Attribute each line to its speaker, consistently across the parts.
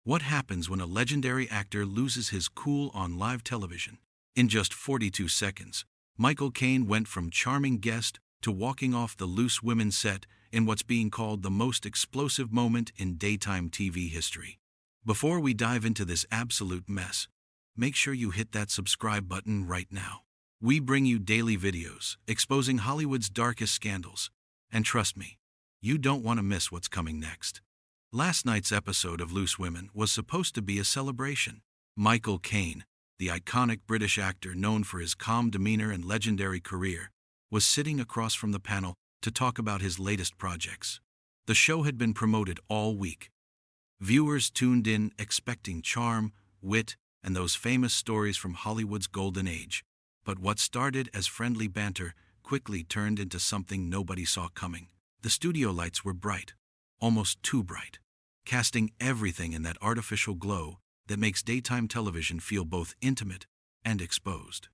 Speaker 1: What happens when a legendary actor loses his cool on live television? In just 42 seconds, Michael Caine went from charming guest to walking off the Loose Women set in what's being called the most explosive moment in daytime TV history. Before we dive into this absolute mess, make sure you hit that subscribe button right now. We bring you daily videos exposing Hollywood's darkest scandals, and trust me, you don't want to miss what's coming next. Last night's episode of Loose Women was supposed to be a celebration. Michael Caine, the iconic British actor known for his calm demeanor and legendary career, was sitting across from the panel to talk about his latest projects. The show had been promoted all week. Viewers tuned in expecting charm, wit, and those famous stories from Hollywood's golden age. But what started as friendly banter quickly turned into something nobody saw coming. The studio lights were bright, almost too bright, casting everything in that artificial glow that makes daytime television feel both intimate and exposed.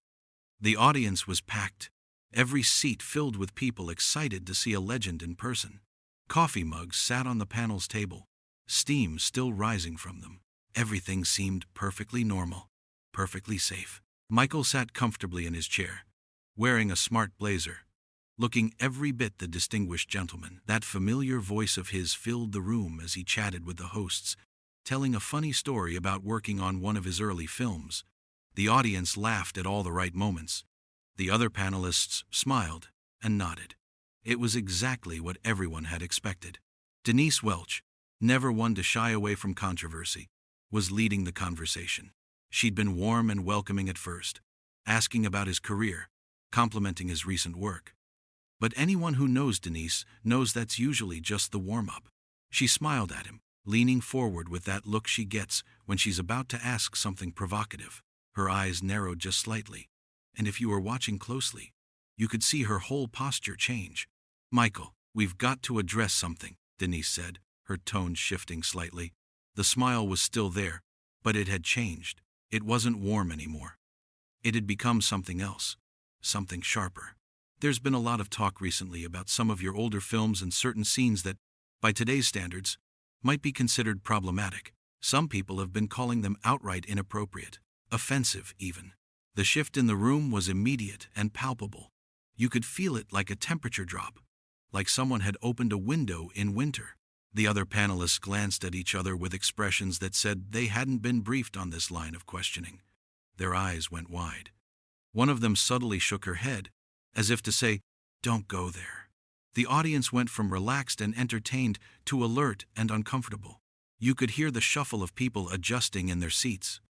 Speaker 1: The audience was packed, every seat filled with people excited to see a legend in person. Coffee mugs sat on the panel's table, steam still rising from them. Everything seemed perfectly normal, perfectly safe. Michael sat comfortably in his chair, wearing a smart blazer, looking every bit the distinguished gentleman. That familiar voice of his filled the room as he chatted with the hosts, telling a funny story about working on one of his early films. The audience laughed at all the right moments. The other panelists smiled and nodded. It was exactly what everyone had expected. Denise Welch, never one to shy away from controversy, was leading the conversation. She'd been warm and welcoming at first, asking about his career, complimenting his recent work. But anyone who knows Denise knows that's usually just the warm-up. She smiled at him, leaning forward with that look she gets when she's about to ask something provocative. Her eyes narrowed just slightly, and if you were watching closely, you could see her whole posture change. "Michael, we've got to address something," Denise said, her tone shifting slightly. The smile was still there, but it had changed. It wasn't warm anymore. It had become something else, something sharper. "There's been a lot of talk recently about some of your older films and certain scenes that, by today's standards, might be considered problematic. Some people have been calling them outright inappropriate, offensive even." The shift in the room was immediate and palpable. You could feel it like a temperature drop, like someone had opened a window in winter. The other panelists glanced at each other with expressions that said they hadn't been briefed on this line of questioning. Their eyes went wide. One of them subtly shook her head, as if to say, "Don't go there." The audience went from relaxed and entertained to alert and uncomfortable. You could hear the shuffle of people adjusting in their seats.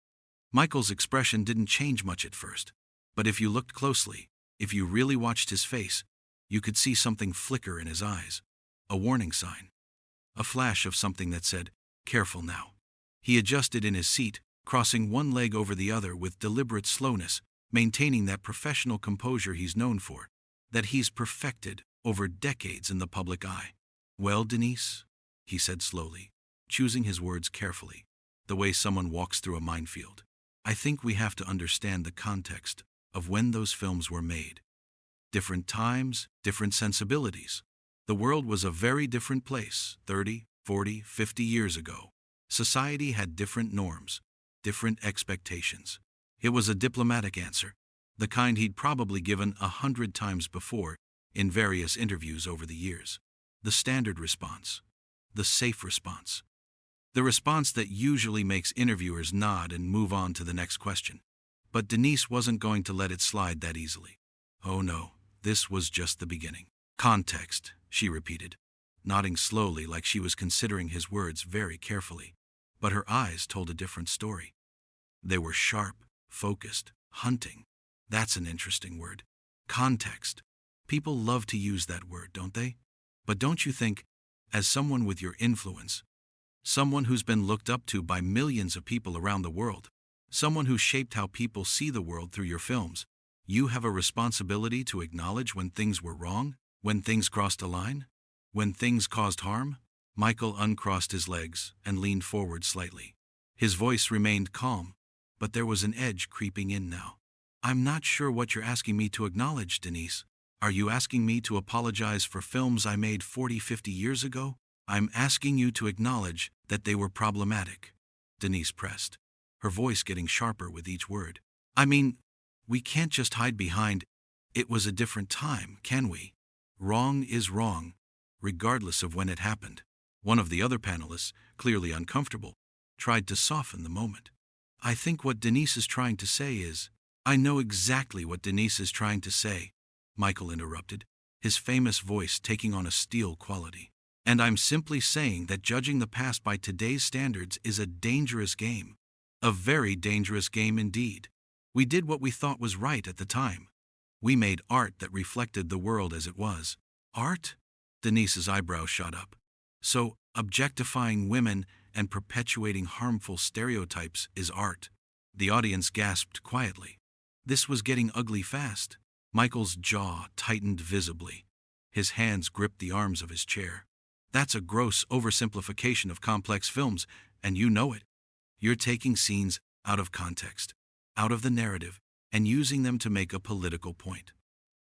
Speaker 1: Michael's expression didn't change much at first, but if you looked closely, if you really watched his face, you could see something flicker in his eyes, a warning sign, a flash of something that said, "Careful now." He adjusted in his seat, crossing one leg over the other with deliberate slowness, maintaining that professional composure he's known for, that he's perfected over decades in the public eye. "Well, Denise," he said slowly, choosing his words carefully, the way someone walks through a minefield. "I think we have to understand the context of when those films were made. Different times, different sensibilities. The world was a very different place 30, 40, 50 years ago. Society had different norms, different expectations." It was a diplomatic answer, the kind he'd probably given 100 times before in various interviews over the years. The standard response. The safe response. The response that usually makes interviewers nod and move on to the next question. But Denise wasn't going to let it slide that easily. "Oh no, this was just the beginning." "Context," she repeated, nodding slowly like she was considering his words very carefully. But her eyes told a different story. They were sharp, focused, hunting. That's an interesting word. Context. People love to use that word, don't they? But don't you think, as someone with your influence, someone who's been looked up to by millions of people around the world, someone who shaped how people see the world through your films, you have a responsibility to acknowledge when things were wrong, when things crossed a line, when things caused harm?" Michael uncrossed his legs and leaned forward slightly. His voice remained calm, but there was an edge creeping in now. "I'm not sure what you're asking me to acknowledge, Denise. Are you asking me to apologize for films I made 40, 50 years ago? I'm asking you to acknowledge that they were problematic. Denise pressed, her voice getting sharper with each word. I mean, we can't just hide behind, "It was a different time," can we? Wrong is wrong, regardless of when it happened. One of the other panelists, clearly uncomfortable, tried to soften the moment. "I think what Denise is trying to say is—" "I know exactly what Denise is trying to say," Michael interrupted, his famous voice taking on a steel quality. "And I'm simply saying that judging the past by today's standards is a dangerous game. A very dangerous game indeed. We did what we thought was right at the time. We made art that reflected the world as it was." "Art?" Denise's eyebrows shot up. "So, objectifying women and perpetuating harmful stereotypes is art?" The audience gasped quietly. This was getting ugly fast. Michael's jaw tightened visibly. His hands gripped the arms of his chair. "That's a gross oversimplification of complex films, and you know it. You're taking scenes out of context, out of the narrative, and using them to make a political point.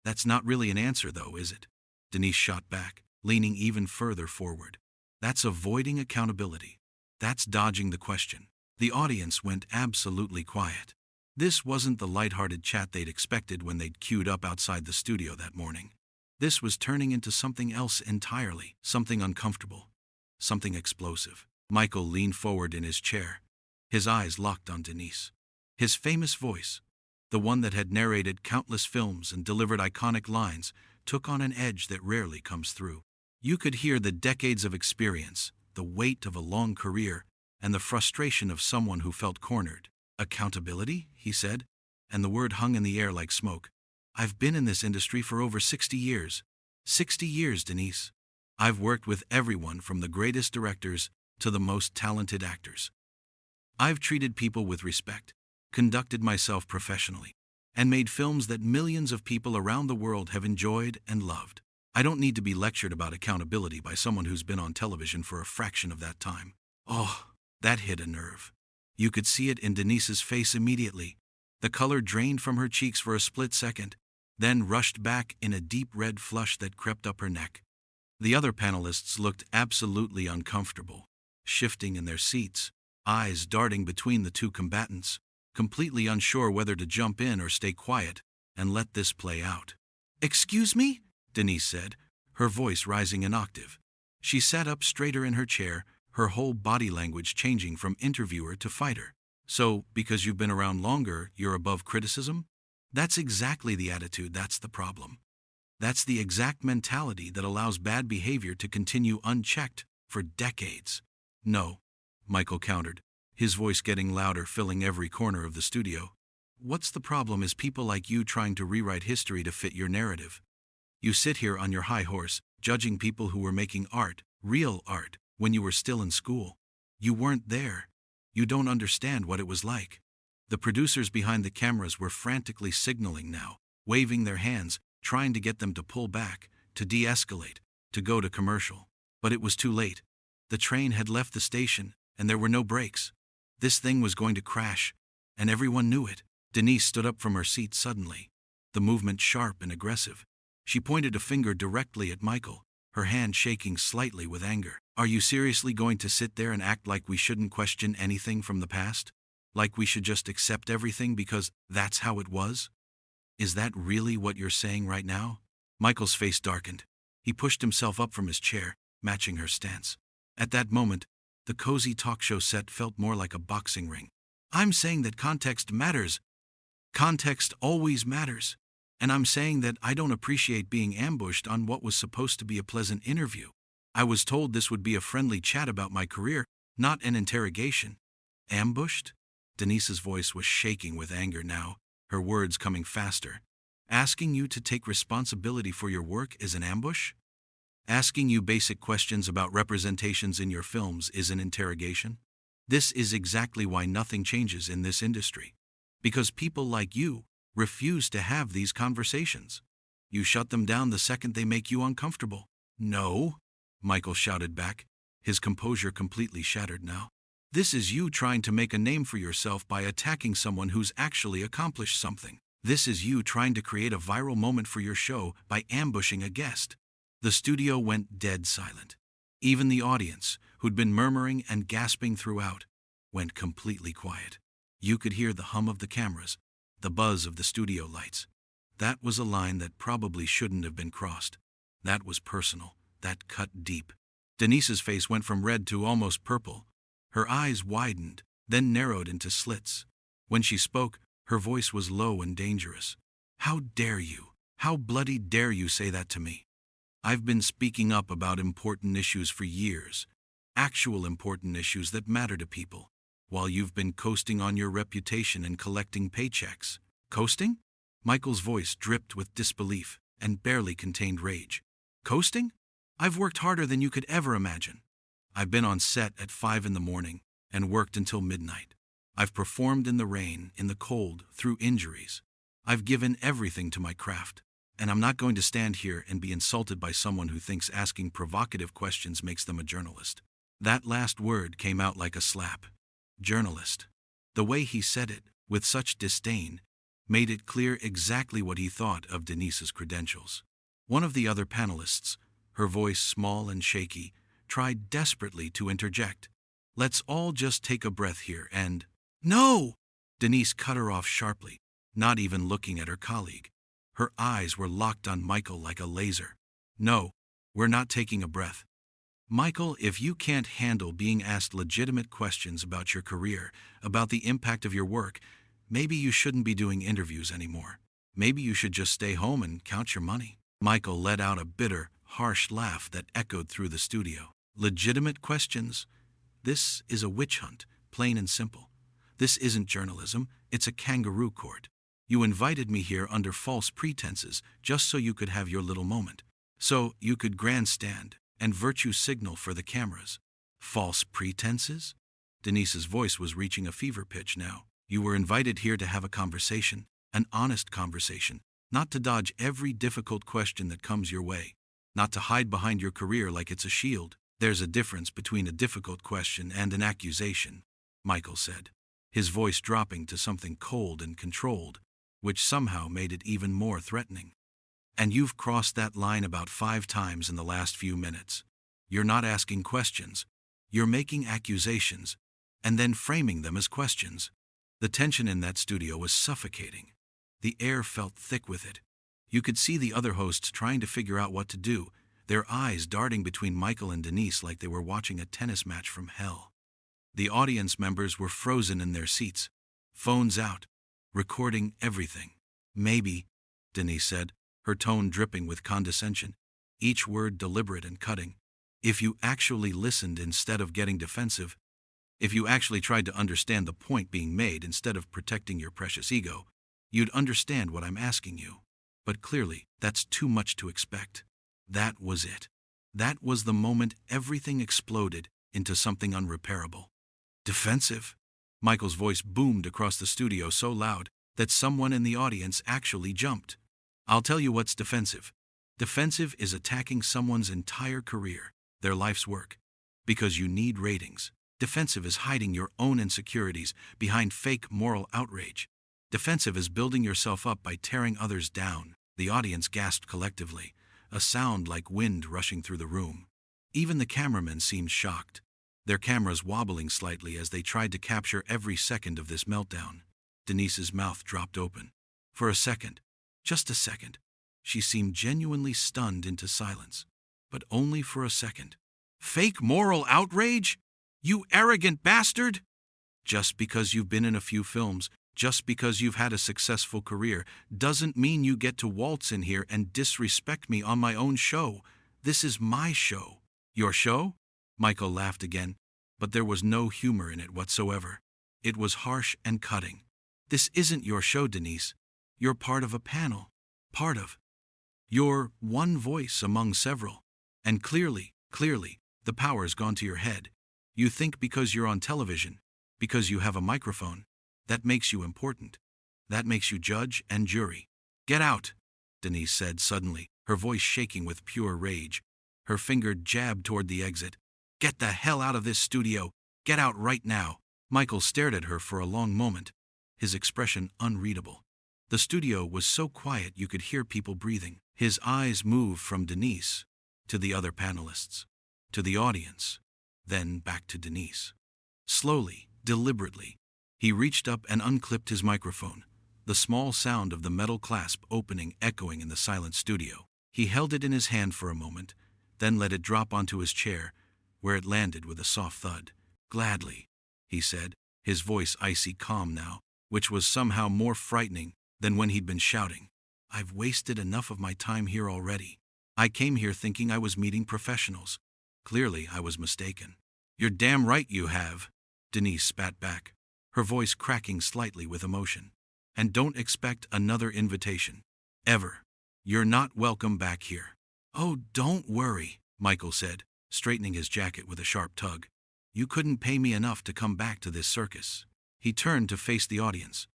Speaker 1: That's not really an answer, though, is it?" Denise shot back, leaning even further forward. "That's avoiding accountability. That's dodging the question." The audience went absolutely quiet. This wasn't the lighthearted chat they'd expected when they'd queued up outside the studio that morning. This was turning into something else entirely, something uncomfortable, something explosive. Michael leaned forward in his chair, his eyes locked on Denise. His famous voice, the one that had narrated countless films and delivered iconic lines, took on an edge that rarely comes through. You could hear the decades of experience, the weight of a long career, and the frustration of someone who felt cornered. "Accountability?" he said, and the word hung in the air like smoke. "I've been in this industry for over 60 years. 60 years, Denise. I've worked with everyone from the greatest directors to the most talented actors. I've treated people with respect, conducted myself professionally, and made films that millions of people around the world have enjoyed and loved. I don't need to be lectured about accountability by someone who's been on television for a fraction of that time." Oh, that hit a nerve. You could see it in Denise's face immediately. The color drained from her cheeks for a split second, then rushed back in a deep red flush that crept up her neck. The other panelists looked absolutely uncomfortable, shifting in their seats, eyes darting between the two combatants, completely unsure whether to jump in or stay quiet and let this play out. "Excuse me?" Denise said, her voice rising an octave. She sat up straighter in her chair, her whole body language changing from interviewer to fighter. "So, because you've been around longer, you're above criticism?" That's exactly the attitude that's the problem. That's the exact mentality that allows bad behavior to continue unchecked for decades. "No," Michael countered, his voice getting louder, filling every corner of the studio. "What's the problem is people like you trying to rewrite history to fit your narrative. You sit here on your high horse, judging people who were making art, real art, when you were still in school. You weren't there. You don't understand what it was like." The producers behind the cameras were frantically signaling now, waving their hands, trying to get them to pull back, to de-escalate, to go to commercial. But it was too late. The train had left the station, and there were no brakes. This thing was going to crash, and everyone knew it. Denise stood up from her seat suddenly, the movement sharp and aggressive. She pointed a finger directly at Michael, her hand shaking slightly with anger. "Are you seriously going to sit there and act like we shouldn't question anything from the past? Like we should just accept everything because that's how it was? Is that really what you're saying right now?" Michael's face darkened. He pushed himself up from his chair, matching her stance. At that moment, the cozy talk show set felt more like a boxing ring. "I'm saying that context matters. Context always matters. And I'm saying that I don't appreciate being ambushed on what was supposed to be a pleasant interview. I was told this would be a friendly chat about my career, not an interrogation." "Ambushed?" Denise's voice was shaking with anger now, her words coming faster. "Asking you to take responsibility for your work is an ambush? Asking you basic questions about representations in your films is an interrogation? This is exactly why nothing changes in this industry. Because people like you refuse to have these conversations. You shut them down the second they make you uncomfortable." "No," Michael shouted back, his composure completely shattered now. "This is you trying to make a name for yourself by attacking someone who's actually accomplished something. This is you trying to create a viral moment for your show by ambushing a guest." The studio went dead silent. Even the audience, who'd been murmuring and gasping throughout, went completely quiet. You could hear the hum of the cameras, the buzz of the studio lights. That was a line that probably shouldn't have been crossed. That was personal. That cut deep. Denise's face went from red to almost purple. Her eyes widened, then narrowed into slits. When she spoke, her voice was low and dangerous. "How dare you? How bloody dare you say that to me? I've been speaking up about important issues for years. Actual important issues that matter to people. While you've been coasting on your reputation and collecting paychecks." "Coasting?" Michael's voice dripped with disbelief and barely contained rage. "Coasting? I've worked harder than you could ever imagine. I've been on set at 5 in the morning and worked until midnight. I've performed in the rain, in the cold, through injuries. I've given everything to my craft, and I'm not going to stand here and be insulted by someone who thinks asking provocative questions makes them a journalist." That last word came out like a slap. Journalist. The way he said it, with such disdain, made it clear exactly what he thought of Denise's credentials. One of the other panelists, her voice small and shaky, tried desperately to interject. "Let's all just take a breath here and—" "No!" Denise cut her off sharply, not even looking at her colleague. Her eyes were locked on Michael like a laser. "No, we're not taking a breath. Michael, if you can't handle being asked legitimate questions about your career, about the impact of your work, maybe you shouldn't be doing interviews anymore. Maybe you should just stay home and count your money." Michael let out a bitter, harsh laugh that echoed through the studio. "Legitimate questions? This is a witch hunt, plain and simple. This isn't journalism, it's a kangaroo court. You invited me here under false pretenses just so you could have your little moment. So you could grandstand and virtue signal for the cameras. False pretenses?" Denise's voice was reaching a fever pitch now. "You were invited here to have a conversation, an honest conversation, not to dodge every difficult question that comes your way, not to hide behind your career like it's a shield. There's a difference between a difficult question and an accusation," Michael said, his voice dropping to something cold and controlled, which somehow made it even more threatening. "And you've crossed that line about 5 times in the last few minutes. You're not asking questions. You're making accusations, and then framing them as questions." The tension in that studio was suffocating. The air felt thick with it. You could see the other hosts trying to figure out what to do, their eyes darting between Michael and Denise like they were watching a tennis match from hell. The audience members were frozen in their seats, phones out, recording everything. "Maybe," Denise said, her tone dripping with condescension, each word deliberate and cutting, "if you actually listened instead of getting defensive, if you actually tried to understand the point being made instead of protecting your precious ego, you'd understand what I'm asking you. But clearly, that's too much to expect." That was it. That was the moment everything exploded into something unrepairable. "Defensive?" Michael's voice boomed across the studio so loud that someone in the audience actually jumped. "I'll tell you what's defensive. Defensive is attacking someone's entire career, their life's work, because you need ratings. Defensive is hiding your own insecurities behind fake moral outrage. Defensive is building yourself up by tearing others down." The audience gasped collectively, a sound like wind rushing through the room. Even the cameramen seemed shocked, their cameras wobbling slightly as they tried to capture every second of this meltdown. Denise's mouth dropped open. For a second, just a second, she seemed genuinely stunned into silence. But only for a second. "Fake moral outrage? You arrogant bastard! Just because you've been in a few films, just because you've had a successful career, doesn't mean you get to waltz in here and disrespect me on my own show. This is my show." "Your show?" Michael laughed again, but there was no humor in it whatsoever. It was harsh and cutting. "This isn't your show, Denise. You're part of a panel. You're one voice among several. And clearly, the power's gone to your head. You think because you're on television, because you have a microphone, that makes you important. That makes you judge and jury. Get out," Denise said suddenly, her voice shaking with pure rage. Her finger jabbed toward the exit. "Get the hell out of this studio. Get out right now." Michael stared at her for a long moment, his expression unreadable. The studio was so quiet you could hear people breathing. His eyes moved from Denise to the other panelists, to the audience, then back to Denise. Slowly, Deliberately, he reached up and unclipped his microphone, the small sound of the metal clasp opening echoing in the silent studio. He held it in his hand for a moment, then let it drop onto his chair, where it landed with a soft thud. "Gladly," he said, his voice icy calm now, which was somehow more frightening than when he'd been shouting. "I've wasted enough of my time here already. I came here thinking I was meeting professionals. Clearly, I was mistaken." "You're damn right you have," Denise spat back, her voice cracking slightly with emotion. "And don't expect another invitation. Ever. You're not welcome back here." "Oh, don't worry," Michael said, straightening his jacket with a sharp tug. "You couldn't pay me enough to come back to this circus." He turned to face the audience,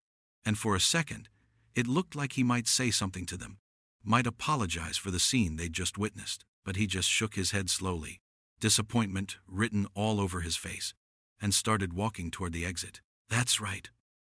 Speaker 1: and for a second, it looked like he might say something to them, might apologize for the scene they'd just witnessed, but he just shook his head slowly, disappointment written all over his face, and started walking toward the exit. "That's right.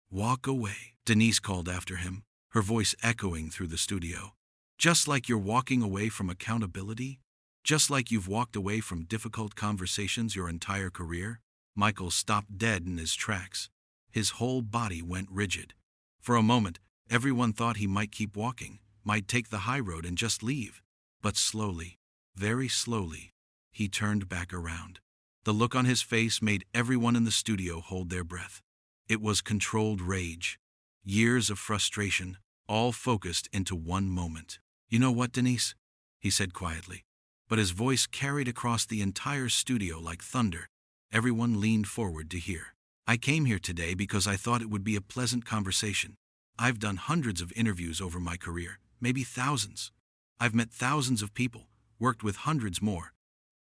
Speaker 1: Walk away," Denise called after him, her voice echoing through the studio. "Just like you're walking away from accountability? Just like you've walked away from difficult conversations your entire career?" Michael stopped dead in his tracks. His whole body went rigid. For a moment, everyone thought he might keep walking, might take the high road and just leave. But slowly, very slowly, he turned back around. The look on his face made everyone in the studio hold their breath. It was controlled rage. Years of frustration, all focused into one moment. "You know what, Denise?" he said quietly. But his voice carried across the entire studio like thunder. Everyone leaned forward to hear. "I came here today because I thought it would be a pleasant conversation. I've done hundreds of interviews over my career, maybe thousands. I've met thousands of people, worked with hundreds more.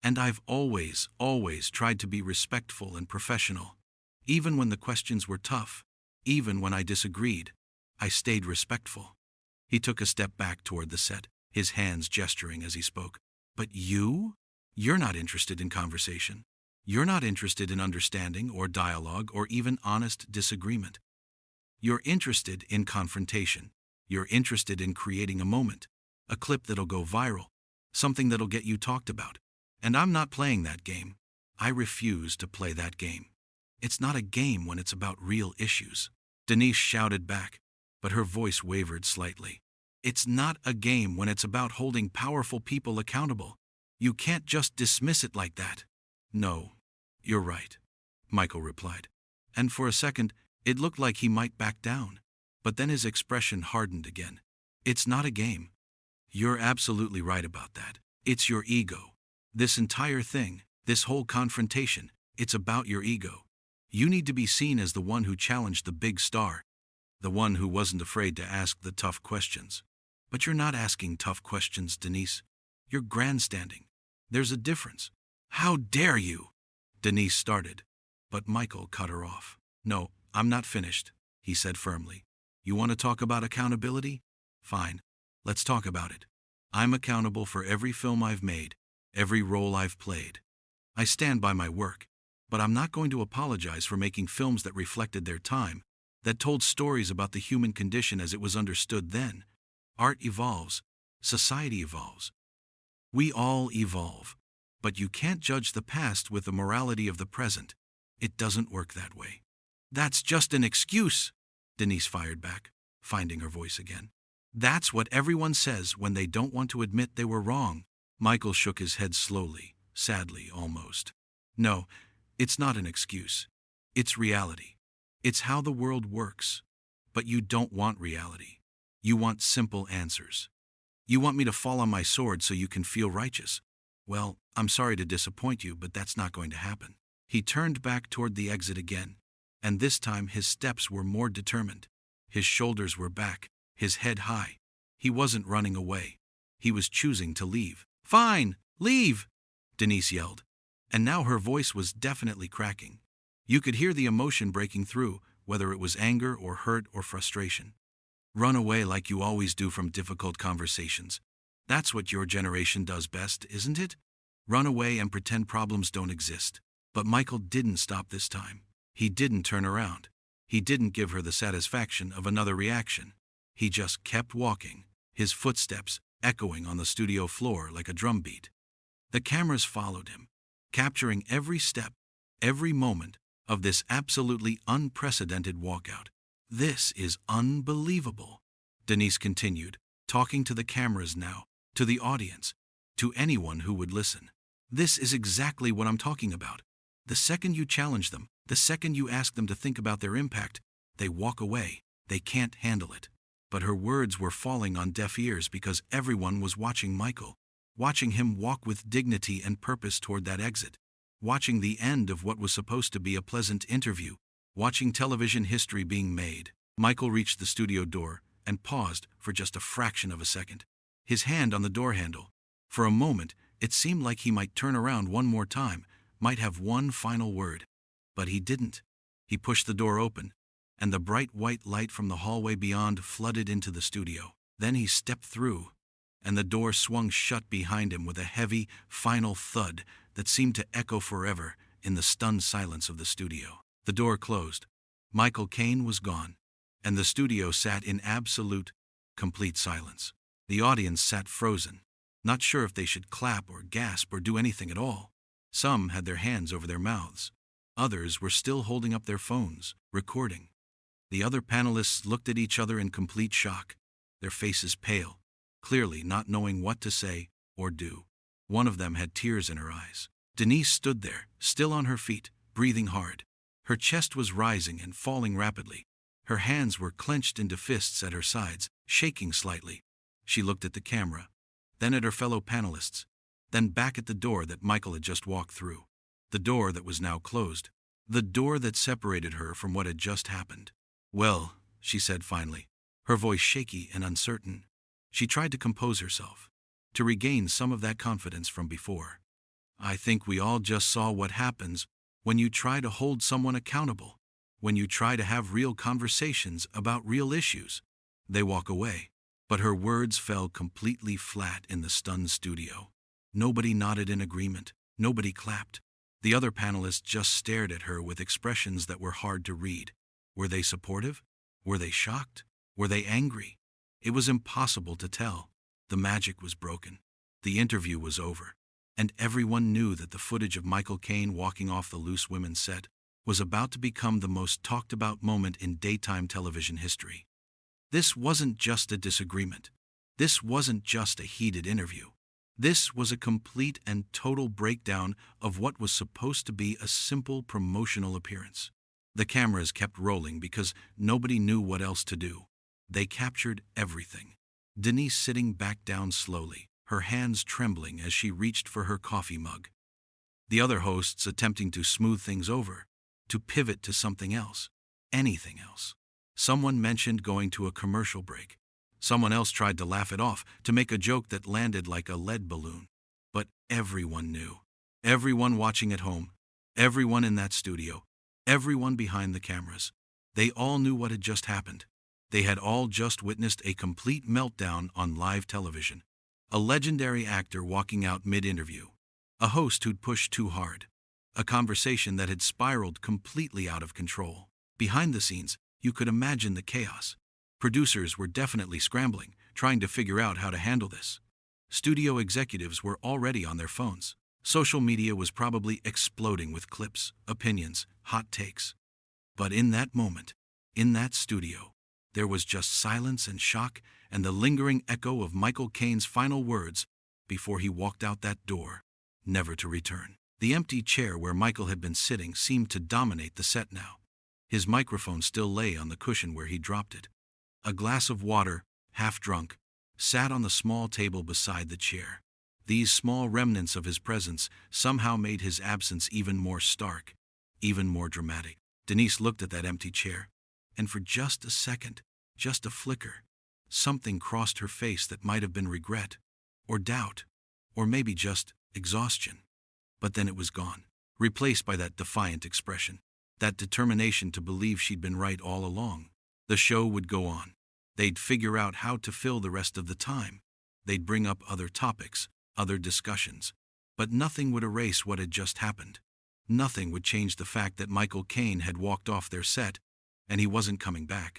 Speaker 1: And I've always tried to be respectful and professional. Even when the questions were tough, even when I disagreed, I stayed respectful." He took a step back toward the set, his hands gesturing as he spoke. "But you're not interested in conversation. You're not interested in understanding or dialogue or even honest disagreement. You're interested in confrontation. You're interested in creating a moment, a clip that'll go viral, something that'll get you talked about. And I'm not playing that game. I refuse to play that game. It's not a game when it's about real issues." Denise shouted back, but her voice wavered slightly. "It's not a game when it's about holding powerful people accountable. You can't just dismiss it like that." "No, you're right," Michael replied. And for a second, it looked like he might back down. But then his expression hardened again. "It's not a game. You're absolutely right about that. It's your ego. This entire thing, this whole confrontation, it's about your ego. You need to be seen as the one who challenged the big star, the one who wasn't afraid to ask the tough questions. But you're not asking tough questions, Denise. You're grandstanding. There's a difference." "How dare you?" Denise started, but Michael cut her off. "No, I'm not finished," he said firmly. "You want to talk about accountability? Fine, let's talk about it. I'm accountable for every film I've made, every role I've played. I stand by my work, but I'm not going to apologize for making films that reflected their time, that told stories about the human condition as it was understood then. Art evolves. Society evolves. We all evolve. But you can't judge the past with the morality of the present. It doesn't work that way." "That's just an excuse," Denise fired back, finding her voice again. "That's what everyone says when they don't want to admit they were wrong." Michael shook his head slowly, sadly almost. "No, it's not an excuse. It's reality. It's how the world works. But you don't want reality. You want simple answers. You want me to fall on my sword so you can feel righteous. Well, I'm sorry to disappoint you, but that's not going to happen." He turned back toward the exit again, and this time his steps were more determined. His shoulders were back, his head high. He wasn't running away. He was choosing to leave. "Fine, leave!" Denise yelled, and now her voice was definitely cracking. You could hear the emotion breaking through, whether it was anger or hurt or frustration. "Run away like you always do from difficult conversations. That's what your generation does best, isn't it? Run away and pretend problems don't exist." But Michael didn't stop this time. He didn't turn around. He didn't give her the satisfaction of another reaction. He just kept walking, his footsteps echoing on the studio floor like a drumbeat. The cameras followed him, capturing every step, every moment of this absolutely unprecedented walkout. "This is unbelievable," Denise continued, talking to the cameras now, to the audience, to anyone who would listen. "This is exactly what I'm talking about. The second you challenge them, the second you ask them to think about their impact, they walk away. They can't handle it." But her words were falling on deaf ears because everyone was watching Michael, watching him walk with dignity and purpose toward that exit, watching the end of what was supposed to be a pleasant interview, watching television history being made. Michael reached the studio door and paused for just a fraction of a second, his hand on the door handle. For a moment, it seemed like he might turn around one more time, might have one final word. But he didn't. He pushed the door open, and the bright white light from the hallway beyond flooded into the studio. Then he stepped through, and the door swung shut behind him with a heavy, final thud that seemed to echo forever in the stunned silence of the studio. The door closed. Michael Caine was gone, and the studio sat in absolute, complete silence. The audience sat frozen, not sure if they should clap or gasp or do anything at all. Some had their hands over their mouths. Others were still holding up their phones, recording. The other panelists looked at each other in complete shock, their faces pale, clearly not knowing what to say or do. One of them had tears in her eyes. Denise stood there, still on her feet, breathing hard. Her chest was rising and falling rapidly. Her hands were clenched into fists at her sides, shaking slightly. She looked at the camera, then at her fellow panelists, then back at the door that Michael had just walked through. The door that was now closed. The door that separated her from what had just happened. "Well," she said finally, her voice shaky and uncertain. She tried to compose herself, to regain some of that confidence from before. "I think we all just saw what happens when you try to hold someone accountable, when you try to have real conversations about real issues." They walk away. But her words fell completely flat in the stunned studio. Nobody nodded in agreement. Nobody clapped. The other panelists just stared at her with expressions that were hard to read. Were they supportive? Were they shocked? Were they angry? It was impossible to tell. The magic was broken. The interview was over. And everyone knew that the footage of Michael Caine walking off the Loose Women set was about to become the most talked about moment in daytime television history. This wasn't just a disagreement. This wasn't just a heated interview. This was a complete and total breakdown of what was supposed to be a simple promotional appearance. The cameras kept rolling because nobody knew what else to do. They captured everything. Denise sitting back down slowly, her hands trembling as she reached for her coffee mug. The other hosts attempting to smooth things over, to pivot to something else, anything else. Someone mentioned going to a commercial break. Someone else tried to laugh it off, to make a joke that landed like a lead balloon. But everyone knew. Everyone watching at home, everyone in that studio, everyone behind the cameras. They all knew what had just happened. They had all just witnessed a complete meltdown on live television. A legendary actor walking out mid-interview. A host who'd pushed too hard. A conversation that had spiraled completely out of control. Behind the scenes, you could imagine the chaos. Producers were definitely scrambling, trying to figure out how to handle this. Studio executives were already on their phones. Social media was probably exploding with clips, opinions, hot takes. But in that moment, in that studio, there was just silence and shock and the lingering echo of Michael Caine's final words before he walked out that door, never to return. The empty chair where Michael had been sitting seemed to dominate the set now. His microphone still lay on the cushion where he dropped it. A glass of water, half drunk, sat on the small table beside the chair. These small remnants of his presence somehow made his absence even more stark, even more dramatic. Denise looked at that empty chair, and for just a second, just a flicker, something crossed her face that might have been regret, or doubt, or maybe just exhaustion. But then it was gone, replaced by that defiant expression, that determination to believe she'd been right all along. The show would go on. They'd figure out how to fill the rest of the time. They'd bring up other topics, other discussions. But nothing would erase what had just happened. Nothing would change the fact that Michael Caine had walked off their set, and he wasn't coming back.